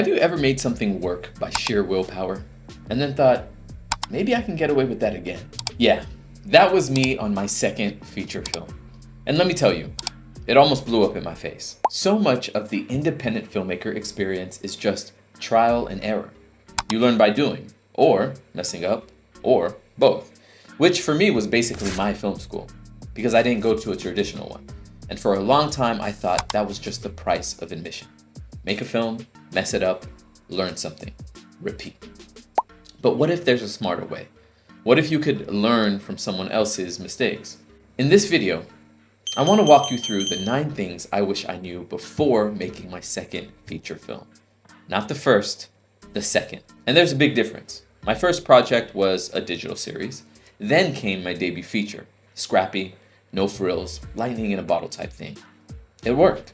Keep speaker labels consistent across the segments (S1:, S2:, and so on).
S1: Have you ever made something work by sheer willpower and then thought, maybe I can get away with that again? Yeah, that was me on my second feature film. And let me tell you, it almost blew up in my face. So much of the independent filmmaker experience is just trial and error. You learn by doing, or messing up, or both. Which for me was basically my film school, because I didn't go to a traditional one. And for a long time, I thought that was just the price of admission. Make a film, mess it up, learn something, repeat. But what if there's a smarter way? What if you could learn from someone else's mistakes? In this video, I want to walk you through the 9 things I wish I knew before making my second feature film. Not the first, the second. And there's a big difference. My first project was a digital series. Then came my debut feature, scrappy, no frills, lightning in a bottle type thing. It worked.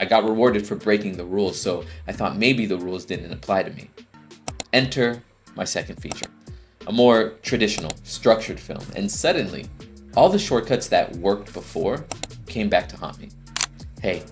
S1: I got rewarded for breaking the rules, so I thought maybe the rules didn't apply to me. Enter my second feature, a more traditional, structured film, and suddenly, all the shortcuts that worked before came back to haunt me. Hey,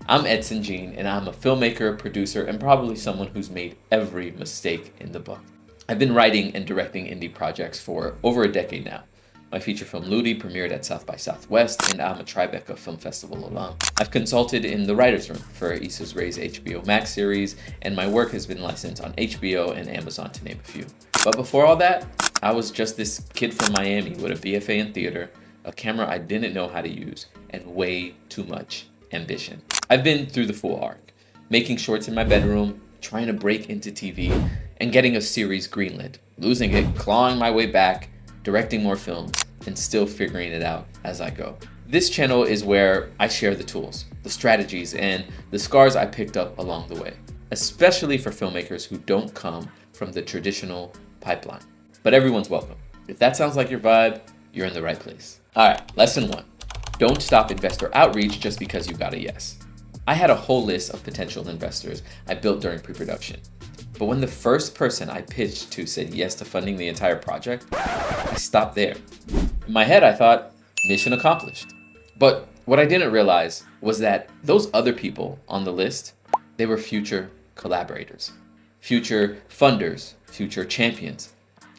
S1: I'm Edson Jean, and I'm a filmmaker, producer, and probably someone who's made every mistake in the book. I've been writing and directing indie projects for over a decade now. My feature film Ludi premiered at South by Southwest, and I'm a Tribeca Film Festival alum. I've consulted in the writer's room for 𝐏𝐫𝐸𝐻 HBO Max series, and my work has been licensed on HBO and Amazon, to name a few. But before all that, I was just this kid from Miami with a BFA in theater, a camera I didn't know how to use, and way too much ambition. I've been through the full arc, making shorts in my bedroom, trying to break into TV, and getting a series greenlit, losing it, clawing my way back, directing more films, and still figuring it out as I go. This channel is where I share the tools, the strategies, and the scars I picked up along the way, especially for filmmakers who don't come from the traditional pipeline. But everyone's welcome. If that sounds like your vibe, you're in the right place. All right, lesson 1. Don't stop investor outreach just because you got a yes. I had a whole list of potential investors I built during pre-production. But when the first person I pitched to said yes to funding the entire project, I stopped there. In my head, I thought, mission accomplished. But what I didn't realize was that those other people on the list, they were future collaborators, future funders, future champions.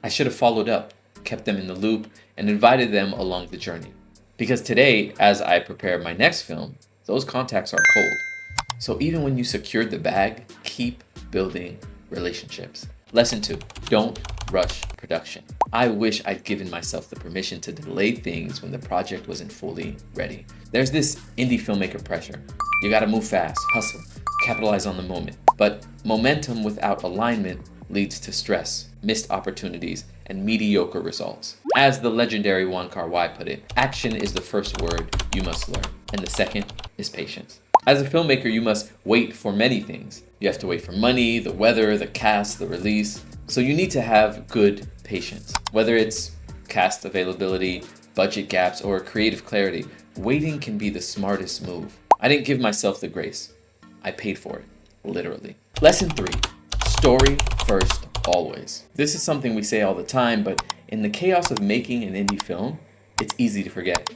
S1: I should have followed up, kept them in the loop, and invited them along the journey. Because today, as I prepare my next film, those contacts are cold. So even when you secured the bag, keep building relationships. Lesson 2, don't rush production. I wish I'd given myself the permission to delay things when the project wasn't fully ready. There's this indie filmmaker pressure. You gotta move fast, hustle, capitalize on the moment. But momentum without alignment leads to stress, missed opportunities, and mediocre results. As the legendary 𝐏𝐸𝐿 put it, action is the first word you must learn, and the second is patience. As a filmmaker, you must wait for many things. You have to wait for money, the weather, the cast, the release. So you need to have good patience. Whether it's cast availability, budget gaps, or creative clarity, waiting can be the smartest move. I didn't give myself the grace. I paid for it, literally. Lesson 3, story first, always. This is something we say all the time, but in the chaos of making an indie film, it's easy to forget.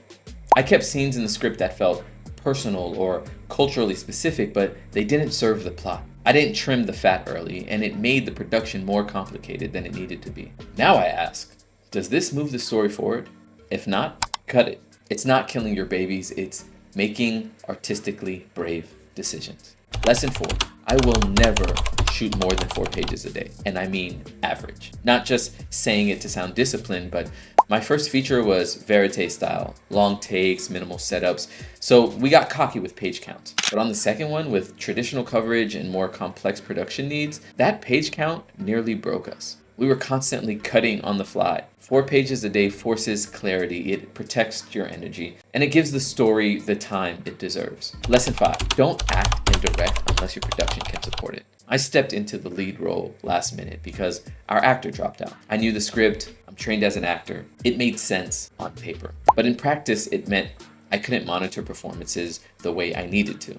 S1: I kept scenes in the script that felt personal or culturally specific, but they didn't serve the plot. I didn't trim the fat early, and it made the production more complicated than it needed to be. Now I ask, does this move the story forward? If not, cut it. It's not killing your babies, it's making artistically brave decisions. Lesson 4, I will never shoot more than 4 pages a day, and I mean average. Not just saying it to sound disciplined, but my first feature was verite style, long takes, minimal setups, so we got cocky with page counts. But on the second one, with traditional coverage and more complex production needs, that page count nearly broke us. We were constantly cutting on the fly. 4 pages a day forces clarity, it protects your energy, and it gives the story the time it deserves. Lesson 5, don't act and direct unless your production can support it. I stepped into the lead role last minute because our actor dropped out. I knew the script, I'm trained as an actor. It made sense on paper. But in practice, it meant I couldn't monitor performances the way I needed to.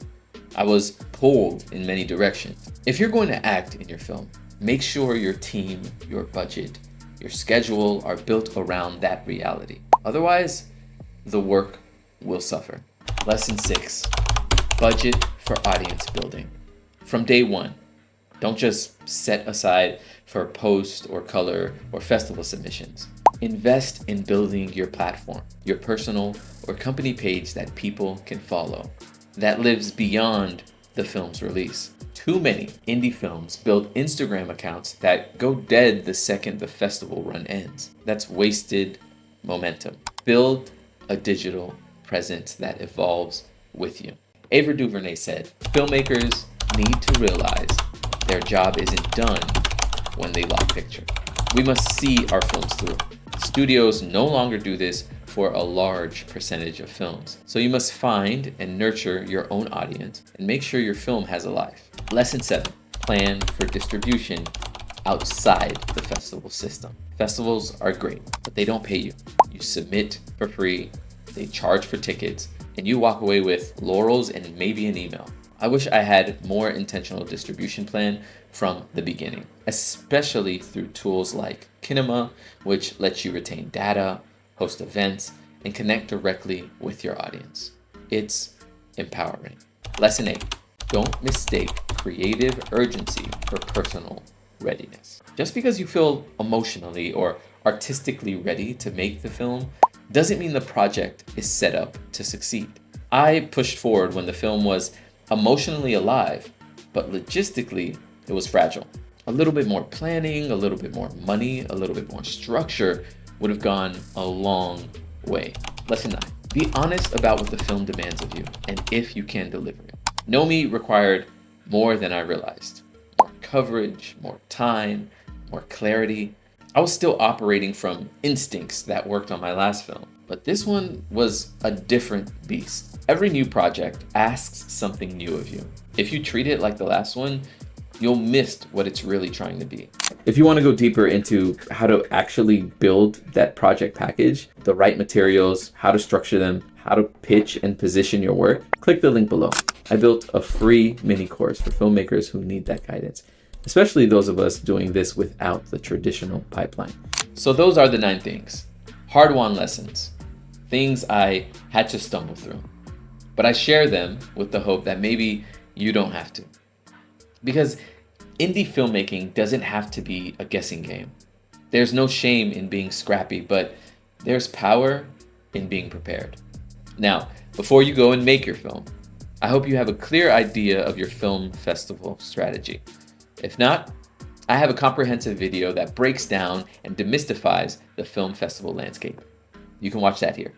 S1: I was pulled in many directions. If you're going to act in your film, make sure your team, your budget, your schedule are built around that reality. Otherwise, the work will suffer. Lesson 6, budget for audience building. From day one, Don't just set aside for post or color or festival submissions. Invest in building your platform, your personal or company page that people can follow, that lives beyond the film's release. Too many indie films build Instagram accounts that go dead the second the festival run ends. That's wasted momentum. Build a digital presence that evolves with you. Ava DuVernay said, filmmakers need to realize their job isn't done when they lock picture. We must see our films through. Studios no longer do this for a large percentage of films. So you must find and nurture your own audience and make sure your film has a life. Lesson 7, plan for distribution outside the festival system. Festivals are great, but they don't pay you. You submit for free, they charge for tickets, and you walk away with laurels and maybe an email. I wish I had more intentional distribution plan from the beginning, especially through tools like 𝐏𝐚𝐜, which lets you retain data, host events, and connect directly with your audience. It's empowering. Lesson 8, don't mistake creative urgency for personal readiness. Just because you feel emotionally or artistically ready to make the film doesn't mean the project is set up to succeed. I pushed forward when the film was emotionally alive, but logistically it was fragile. A little bit more planning, a little bit more money, a little bit more structure would have gone a long way. Lesson 9, be honest about what the film demands of you and if you can deliver it. Know Me required more than I realized. More coverage, more time, more clarity. I was still operating from instincts that worked on my last film, but this one was a different beast. Every new project asks something new of you. If you treat it like the last one, you'll miss what it's really trying to be. If you want to go deeper into how to actually build that project package, the right materials, how to structure them, how to pitch and position your work, click the link below. I built a free mini course for filmmakers who need that guidance, especially those of us doing this without the traditional pipeline. So those are the 9 things. Hard-won lessons, things I had to stumble through. But I share them with the hope that maybe you don't have to. Because indie filmmaking doesn't have to be a guessing game. There's no shame in being scrappy, but there's power in being prepared. Now, before you go and make your film, I hope you have a clear idea of your film festival strategy. If not, I have a comprehensive video that breaks down and demystifies the film festival landscape. You can watch that here.